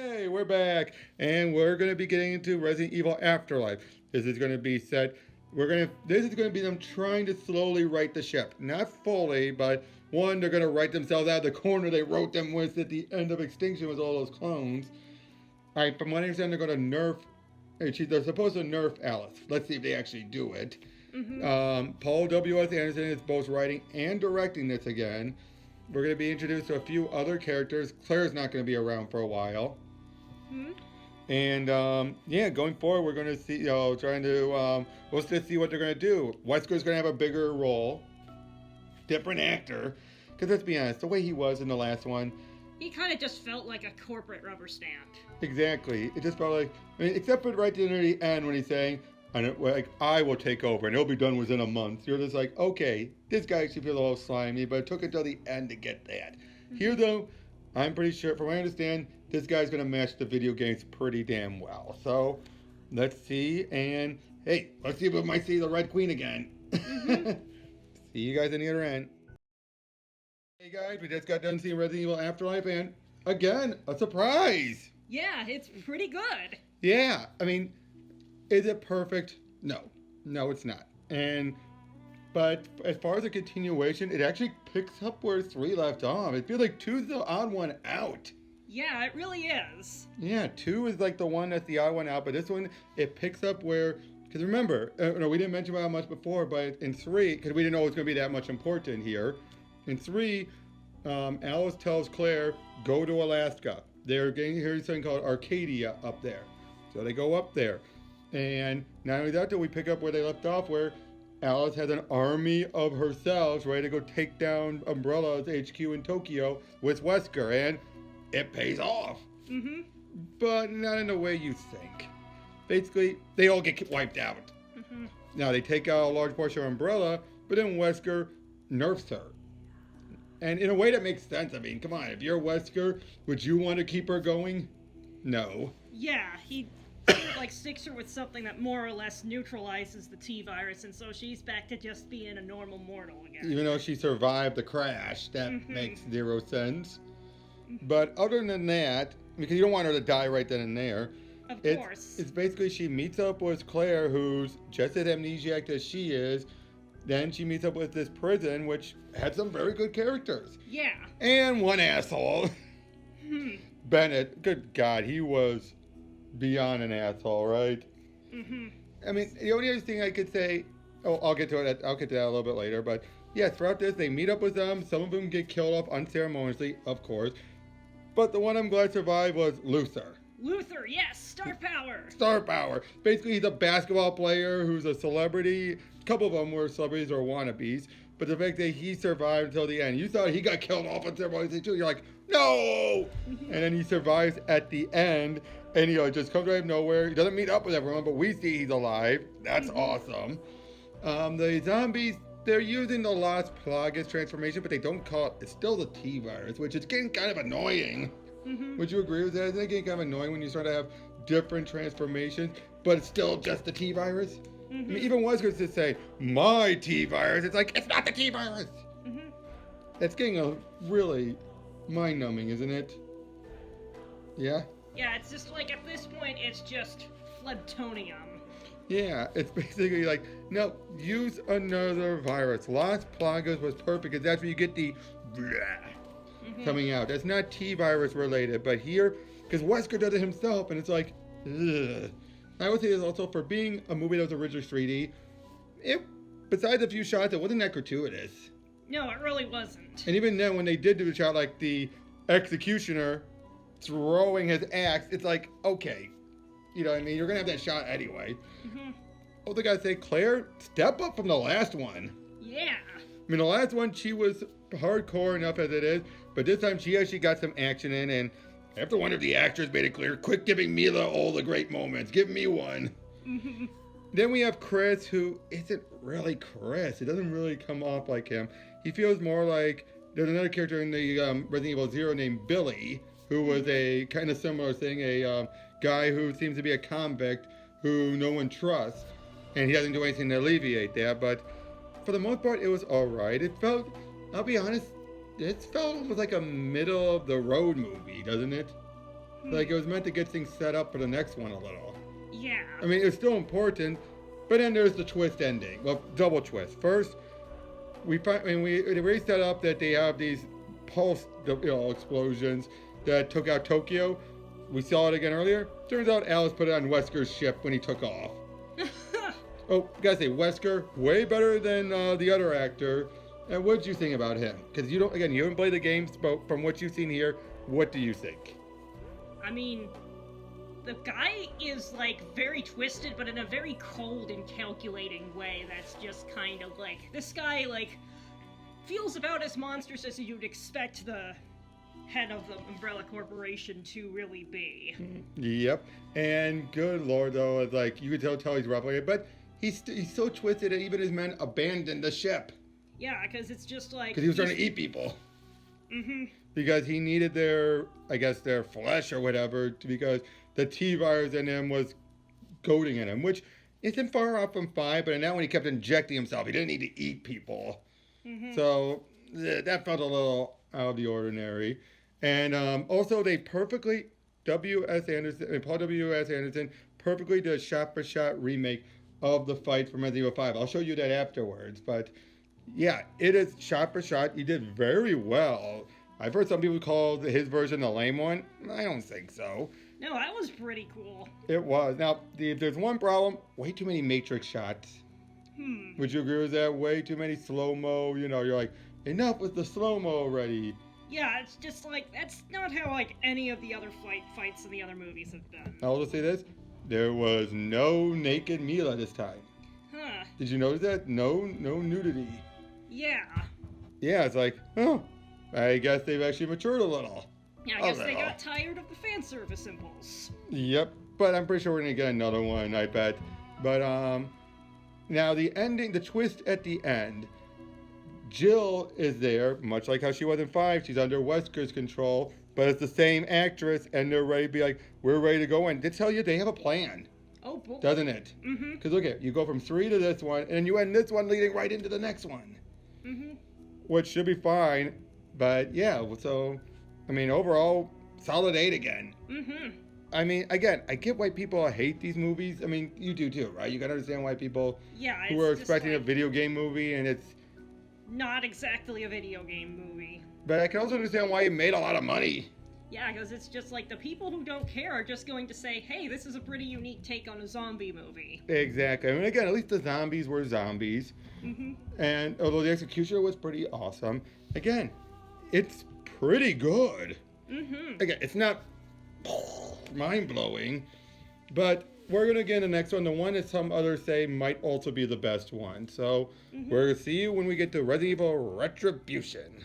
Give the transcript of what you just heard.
Hey, we're back, and we're going to be getting into Resident Evil Afterlife. This is going to be set. This is going to be them trying to slowly right the ship, not fully, but one, they're going to right themselves out of the corner they wrote them with at the end of Extinction with all those clones. All right, from what I understand, they're going to nerf. They're supposed to nerf Alice. Let's see if they actually do it. Paul W.S. Anderson is both writing and directing this again. We're going to be introduced to a few other characters. Claire's not going to be around for a while. And yeah, going forward, we're going to see, we'll just see what they're going to do. Wesker's going to have a bigger role, different actor, because let's be honest, the way he was in the last one, he kind of just felt like a corporate rubber stamp. Exactly. It just felt like, except for right near the end when he's saying, I will take over and it'll be done within a month. You're just like, okay, this guy actually feels a little slimy, but it took until the end to get that. Here, though, I'm pretty sure, from what I understand, this guy's going to match the video games pretty damn well. So, let's see, and hey, let's see if we might see the Red Queen again. See you guys in the other end. Hey guys, we just got done seeing Resident Evil Afterlife, and again, a surprise! Yeah, it's pretty good. Yeah, is it perfect? No. No, it's not. But as far as a continuation, it actually picks up where 3 left off. It feels like 2's the odd one out. Yeah, it really is. Yeah, 2 is like the one that's the odd one out, but this one, it picks up where, because remember, we didn't mention about how much before, but in 3, because we didn't know it was going to be that much important here, in 3, Alice tells Claire, go to Alaska. They're getting here something called Arcadia up there. So they go up there. And not only that, we pick up where they left off, where Alice has an army of herself ready to go take down Umbrella's HQ in Tokyo with Wesker, and it pays off. But not in the way you think. Basically, they all get wiped out. Now, they take out a large portion of Umbrella, but then Wesker nerfs her. And in a way that makes sense. Come on, if you're Wesker, would you want to keep her going? No. Yeah, he sticks her with something that more or less neutralizes the T-virus, and so she's back to just being a normal mortal again. Even though she survived the crash, that makes 0 sense. But other than that, because you don't want her to die right then and there. Of course. It's basically she meets up with Claire, who's just as amnesiac as she is. Then she meets up with this prison, which had some very good characters. Yeah. And one asshole. Bennett, good God, he was beyond an asshole, right? The only other thing I could say, I'll get to that a little bit later, but yeah, throughout this, they meet up with them. Some of them get killed off unceremoniously, of course. But the one I'm glad survived was Luthor. Luthor, yes, star power. Star power. Basically, he's a basketball player who's a celebrity. A couple of them were celebrities or wannabes. But the fact that he survived until the end, you thought he got killed off unceremoniously too. You're like, no! And then he survives at the end, and just comes out of nowhere. He doesn't meet up with everyone, but we see he's alive. That's awesome. The zombies, they're using the Las Plagas transformation, but they don't call it. It's still the T-virus, which is getting kind of annoying. Would you agree with that? Isn't it getting kind of annoying when you start to have different transformations, but it's still just the T-virus? Even Wesker to say, my T-virus, it's like, it's not the T-virus! That's getting a really mind-numbing, isn't it? Yeah? Yeah, it's just like, at this point, it's just Flebtonium. Yeah, it's basically like, no, use another virus. Las Plagas was perfect, because that's where you get the coming out. That's not T-virus related, but here, because Wesker does it himself, and it's like, ugh. I would say this also, for being a movie that was originally 3D, besides a few shots, it wasn't that gratuitous. No, it really wasn't. And even then, when they did do a shot like the executioner throwing his axe, it's like, okay, you're gonna have that shot anyway. Oh, they gotta say, Claire, step up from the last one. Yeah. The last one, she was hardcore enough as it is, but this time she actually got some action in, and after one of the actors made it clear, quit giving Mila all the great moments. Give me one. Then we have Chris, who isn't really Chris. It doesn't really come off like him. He feels more like, there's another character in the Resident Evil 0 named Billy, who was a kind of similar thing, a guy who seems to be a convict who no one trusts, and he doesn't do anything to alleviate that, but for the most part, it was alright. It felt, I'll be honest, it felt almost like a middle-of-the-road movie, doesn't it? Like, it was meant to get things set up for the next one a little. Yeah. I mean, it's still important, but then there's the twist ending. Well, double twist. First, we already set up that they have these pulse, explosions that took out Tokyo. We saw it again earlier. Turns out Alice put it on Wesker's ship when he took off. Oh, gotta say, Wesker, way better than the other actor. And what did you think about him? Because you haven't played the games, but from what you've seen here, what do you think? I mean, the guy is, like, very twisted, but in a very cold and calculating way that's just kind of like... This guy, like, feels about as monstrous as you'd expect the head of the Umbrella Corporation to really be. Yep. And good lord, though, it's like, you could tell he's replicated, but he's so twisted that even his men abandoned the ship. Yeah, because it's just like... Because he was trying to eat people. Mm-hmm. Because he needed their flesh or whatever, because the T-virus in him was goading in him, which isn't far off from 5, but now when he kept injecting himself, he didn't need to eat people. Mm-hmm. So that felt a little out of the ordinary. And also, they perfectly, Paul W.S. Anderson perfectly did a shot-for-shot remake of the fight from Resident Evil 5. I'll show you that afterwards, but yeah, it is shot-for-shot. He did very well. I've heard some people call his version the lame one. I don't think so. No, that was pretty cool. It was. Now, if there's one problem, way too many Matrix shots. Would you agree with that? Way too many slow-mo. You're like, enough with the slow-mo already. Yeah, it's just like, that's not how, like, any of the other fights in the other movies have been. I'll just say this. There was no naked Mila this time. Huh. Did you notice that? No nudity. Yeah. Yeah, it's like, oh, I guess they've actually matured a little. Yeah, I guess they got tired of the fan service impulse. Yep, but I'm pretty sure we're gonna get another one, I bet. But now the ending, the twist at the end, Jill is there, much like how she was in 5. She's under Wesker's control, but it's the same actress, and they're ready to be like, we're ready to go in. They tell you they have a plan. Oh boy. Doesn't it? Mm-hmm. Because look at, you go from 3 to this one, and you end this one leading right into the next one. Mm-hmm. Which should be fine, but yeah, so, I mean, overall, solid 8 again. Mm-hmm. I mean, again, I get why people hate these movies. I mean, you do too, right? You gotta understand why people who are expecting a video game movie and it's not exactly a video game movie. But I can also understand why it made a lot of money. Yeah, because it's just like the people who don't care are just going to say, hey, this is a pretty unique take on a zombie movie. Exactly. I mean, again, at least the zombies were zombies. Mm-hmm. And although the execution was pretty awesome, again, it's pretty good. Mm-hmm. Again, it's not mind-blowing, but we're going to get in the next one. The one that some others say might also be the best one. So we're going to see you when we get to Resident Evil Retribution.